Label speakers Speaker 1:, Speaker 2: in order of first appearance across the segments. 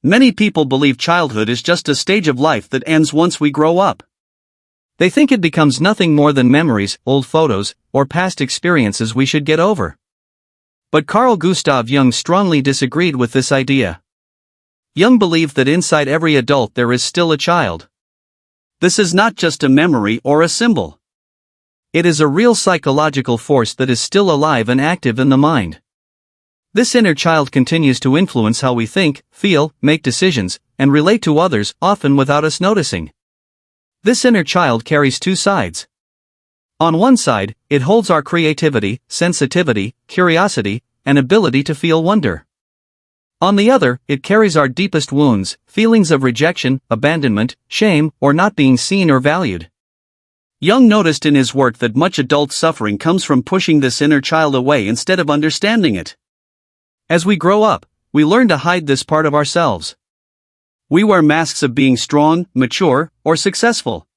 Speaker 1: Many people believe childhood is just a stage of life that ends once we grow up. They think it becomes nothing more than memories, old photos, or past experiences we should get over. But Carl Gustav Jung strongly disagreed with this idea. Jung believed that inside every adult there is still a child. This is not just a memory or a symbol. It is a real psychological force that is still alive and active in the mind. This inner child continues to influence how we think, feel, make decisions, and relate to others, often without us noticing. This inner child carries two sides. On one side, it holds our creativity, sensitivity, curiosity, and ability to feel wonder. On the other, it carries our deepest wounds, feelings of rejection, abandonment, shame, or not being seen or valued. Jung noticed in his work that much adult suffering comes from pushing this inner child away instead of understanding it. As we grow up, we learn to hide this part of ourselves. We wear masks of being strong, mature, or successful.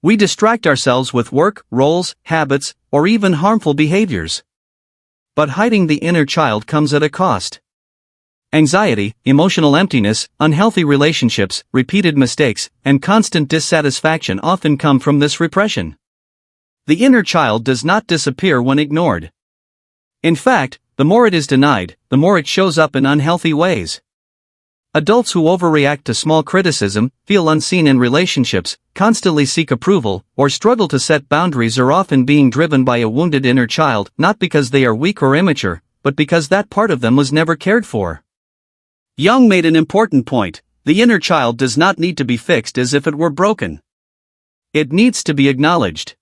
Speaker 1: We distract ourselves with work, roles, habits, or even harmful behaviors. But hiding the inner child comes at a cost. Anxiety, emotional emptiness, unhealthy relationships, repeated mistakes, and constant dissatisfaction often come from this repression. The inner child does not disappear when ignored. In fact, the more it is denied, the more it shows up in unhealthy ways. Adults who overreact to small criticism, feel unseen in relationships, constantly seek approval, or struggle to set boundaries are often being driven by a wounded inner child, not because they are weak or immature, but because that part of them was never cared for. Jung made an important point: the inner child does not need to be fixed as if it were broken. It needs to be acknowledged.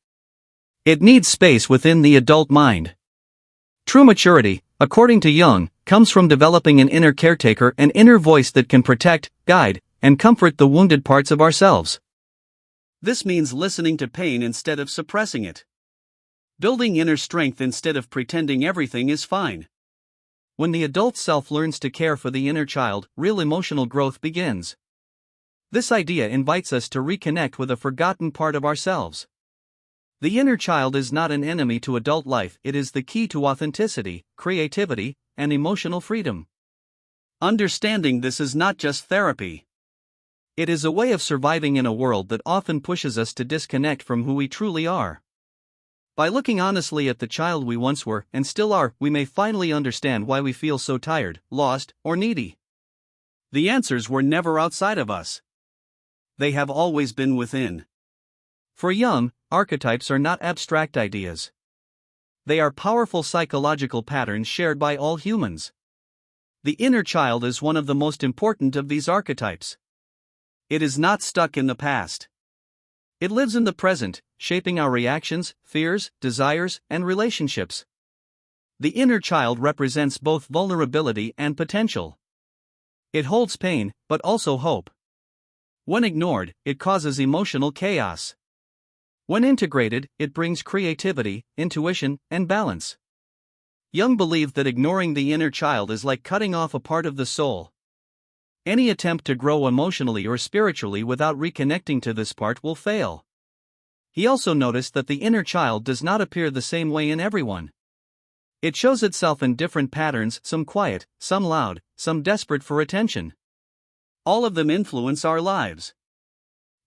Speaker 1: It needs space within the adult mind. True maturity, according to Jung, comes from developing an inner caretaker, an inner voice that can protect, guide, and comfort the wounded parts of ourselves. This means listening to pain instead of suppressing it. Building inner strength instead of pretending everything is fine. When the adult self learns to care for the inner child, real emotional growth begins. This idea invites us to reconnect with a forgotten part of ourselves. The inner child is not an enemy to adult life, it is the key to authenticity, creativity, and emotional freedom. Understanding this is not just therapy. It is a way of surviving in a world that often pushes us to disconnect from who we truly are. By looking honestly at the child we once were and still are, we may finally understand why we feel so tired, lost, or needy. The answers were never outside of us. They have always been within. For Jung, archetypes are not abstract ideas. They are powerful psychological patterns shared by all humans. The inner child is one of the most important of these archetypes. It is not stuck in the past. It lives in the present, shaping our reactions, fears, desires, and relationships. The inner child represents both vulnerability and potential. It holds pain, but also hope. When ignored, it causes emotional chaos. When integrated, it brings creativity, intuition, and balance. Jung believed that ignoring the inner child is like cutting off a part of the soul. Any attempt to grow emotionally or spiritually without reconnecting to this part will fail. He also noticed that the inner child does not appear the same way in everyone. It shows itself in different patterns, some quiet, some loud, some desperate for attention. All of them influence our lives.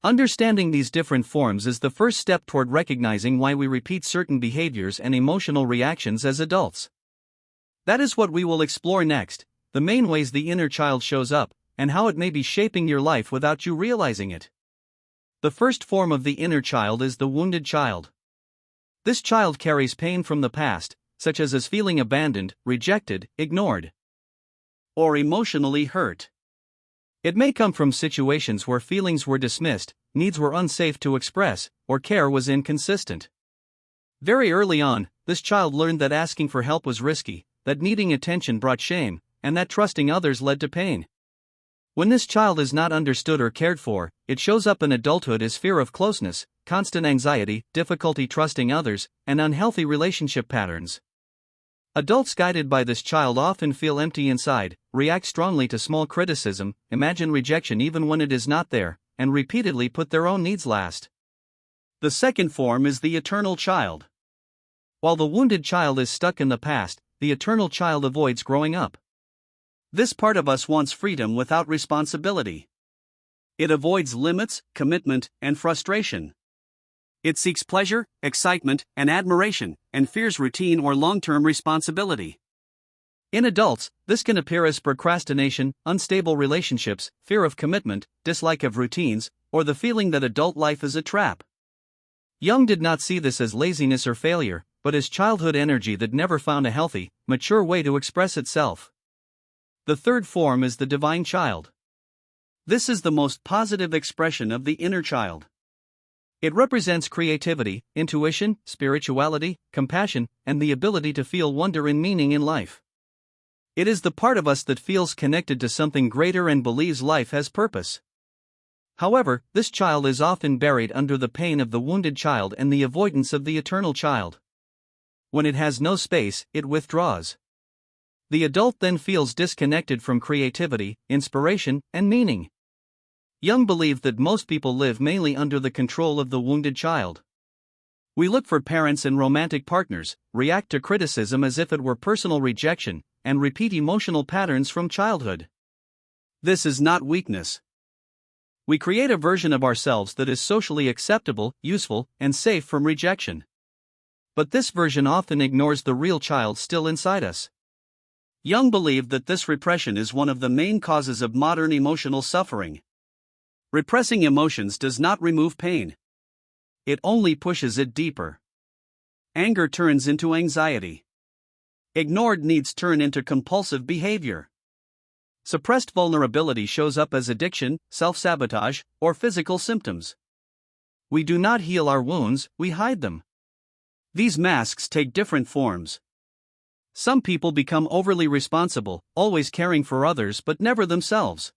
Speaker 1: Understanding these different forms is the first step toward recognizing why we repeat certain behaviors and emotional reactions as adults. That is what we will explore next: the main ways the inner child shows up, and how it may be shaping your life without you realizing it. The first form of the inner child is the wounded child. This child carries pain from the past, such as feeling abandoned, rejected, ignored, or emotionally hurt. It may come from situations where feelings were dismissed, needs were unsafe to express, or care was inconsistent. Very early on, this child learned that asking for help was risky, that needing attention brought shame, and that trusting others led to pain. When this child is not understood or cared for, it shows up in adulthood as fear of closeness, constant anxiety, difficulty trusting others, and unhealthy relationship patterns. Adults guided by this child often feel empty inside, react strongly to small criticism, imagine rejection even when it is not there, and repeatedly put their own needs last. The second form is the eternal child. While the wounded child is stuck in the past, the eternal child avoids growing up. This part of us wants freedom without responsibility. It avoids limits, commitment, and frustration. It seeks pleasure, excitement, and admiration, and fears routine or long-term responsibility. In adults, this can appear as procrastination, unstable relationships, fear of commitment, dislike of routines, or the feeling that adult life is a trap. Jung did not see this as laziness or failure, but as childhood energy that never found a healthy, mature way to express itself. The third form is the divine child. This is the most positive expression of the inner child. It represents creativity, intuition, spirituality, compassion, and the ability to feel wonder and meaning in life. It is the part of us that feels connected to something greater and believes life has purpose. However, this child is often buried under the pain of the wounded child and the avoidance of the eternal child. When it has no space, it withdraws. The adult then feels disconnected from creativity, inspiration, and meaning. Jung believed that most people live mainly under the control of the wounded child. We look for parents and romantic partners, react to criticism as if it were personal rejection, and repeat emotional patterns from childhood. This is not weakness. We create a version of ourselves that is socially acceptable, useful, and safe from rejection. But this version often ignores the real child still inside us. Jung believed that this repression is one of the main causes of modern emotional suffering. Repressing emotions does not remove pain. It only pushes it deeper. Anger turns into anxiety. Ignored needs turn into compulsive behavior. Suppressed vulnerability shows up as addiction, self-sabotage, or physical symptoms. We do not heal our wounds, we hide them. These masks take different forms. Some people become overly responsible, always caring for others but never themselves.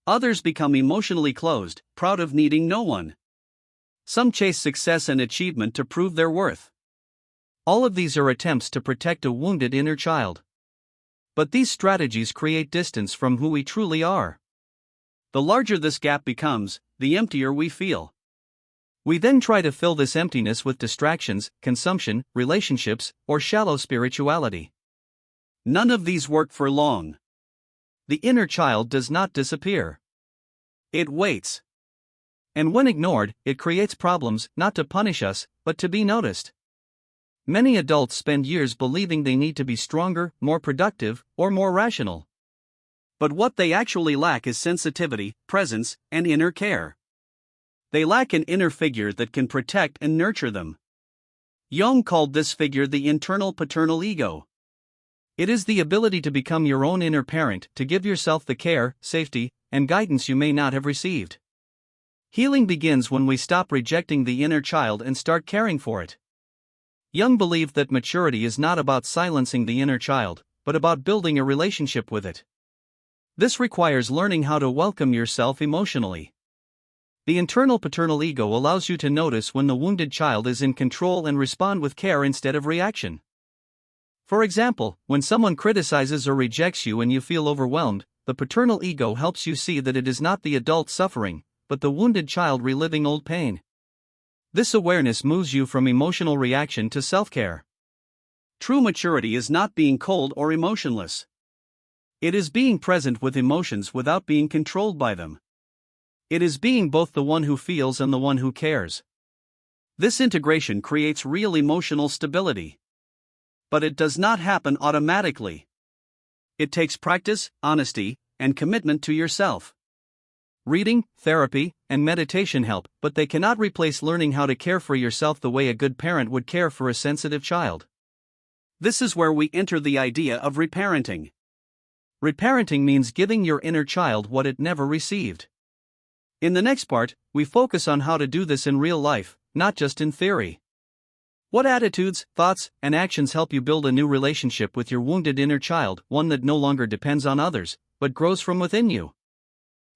Speaker 1: Others become emotionally closed, proud of needing no one. Some chase success and achievement to prove their worth. All of these are attempts to protect a wounded inner child. But these strategies create distance from who we truly are. The larger this gap becomes, the emptier we feel. We then try to fill this emptiness with distractions, consumption, relationships, or shallow spirituality. None of these work for long. The inner child does not disappear. It waits. And when ignored, it creates problems, not to punish us, but to be noticed. Many adults spend years believing they need to be stronger, more productive, or more rational. But what they actually lack is sensitivity, presence, and inner care. They lack an inner figure that can protect and nurture them. Jung called this figure the internal paternal ego. It is the ability to become your own inner parent, to give yourself the care, safety, and guidance you may not have received. Healing begins when we stop rejecting the inner child and start caring for it. Jung believed that maturity is not about silencing the inner child, but about building a relationship with it. This requires learning how to welcome yourself emotionally. The internal paternal ego allows you to notice when the wounded child is in control and respond with care instead of reaction. For example, when someone criticizes or rejects you and you feel overwhelmed, the paternal ego helps you see that it is not the adult suffering, but the wounded child reliving old pain. This awareness moves you from emotional reaction to self-care. True maturity is not being cold or emotionless. It is being present with emotions without being controlled by them. It is being both the one who feels and the one who cares. This integration creates real emotional stability. But it does not happen automatically. It takes practice, honesty, and commitment to yourself. Reading, therapy, and meditation help, but they cannot replace learning how to care for yourself the way a good parent would care for a sensitive child. This is where we enter the idea of reparenting. Reparenting means giving your inner child what it never received. In the next part, we focus on how to do this in real life, not just in theory. What attitudes, thoughts, and actions help you build a new relationship with your wounded inner child, one that no longer depends on others, but grows from within you?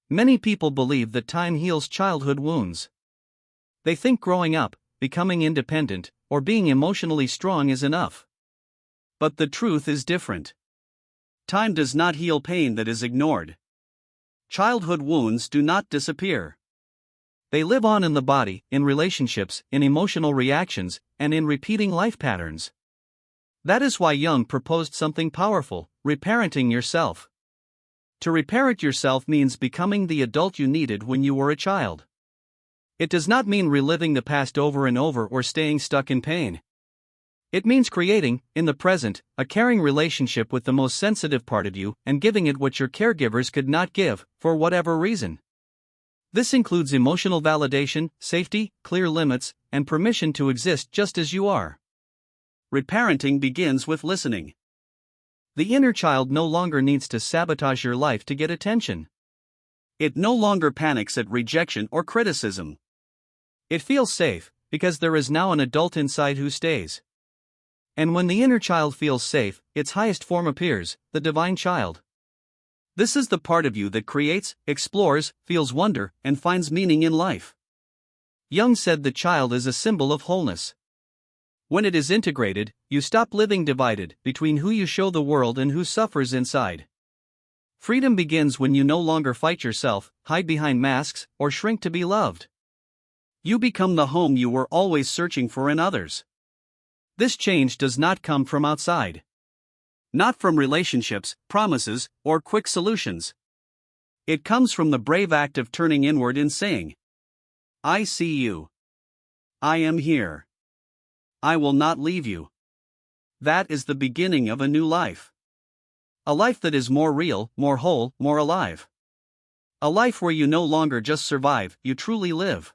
Speaker 1: Many people believe that time heals childhood wounds. They think growing up, becoming independent, or being emotionally strong is enough. But the truth is different. Time does not heal pain that is ignored. Childhood wounds do not disappear. They live on in the body, in relationships, in emotional reactions, and in repeating life patterns. That is why Jung proposed something powerful: reparenting yourself. To reparent yourself means becoming the adult you needed when you were a child. It does not mean reliving the past over and over or staying stuck in pain. It means creating, in the present, a caring relationship with the most sensitive part of you and giving it what your caregivers could not give, for whatever reason. This includes emotional validation, safety, clear limits, and permission to exist just as you are. Reparenting begins with listening. The inner child no longer needs to sabotage your life to get attention. It no longer panics at rejection or criticism. It feels safe, because there is now an adult inside who stays. And when the inner child feels safe, its highest form appears, the divine child. This is the part of you that creates, explores, feels wonder, and finds meaning in life. Jung said the child is a symbol of wholeness. When it is integrated, you stop living divided between who you show the world and who suffers inside. Freedom begins when you no longer fight yourself, hide behind masks, or shrink to be loved. You become the home you were always searching for in others. This change does not come from outside. Not from relationships, promises, or quick solutions. It comes from the brave act of turning inward and saying, I see you. I am here. I will not leave you. That is the beginning of a new life. A life that is more real, more whole, more alive. A life where you no longer just survive, you truly live.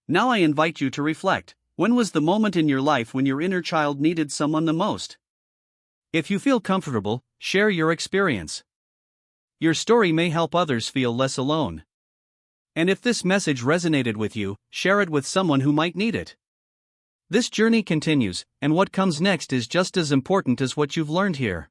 Speaker 1: Now I invite you to reflect, when was the moment in your life when your inner child needed someone the most? If you feel comfortable, share your experience. Your story may help others feel less alone. And if this message resonated with you, share it with someone who might need it. This journey continues, and what comes next is just as important as what you've learned here.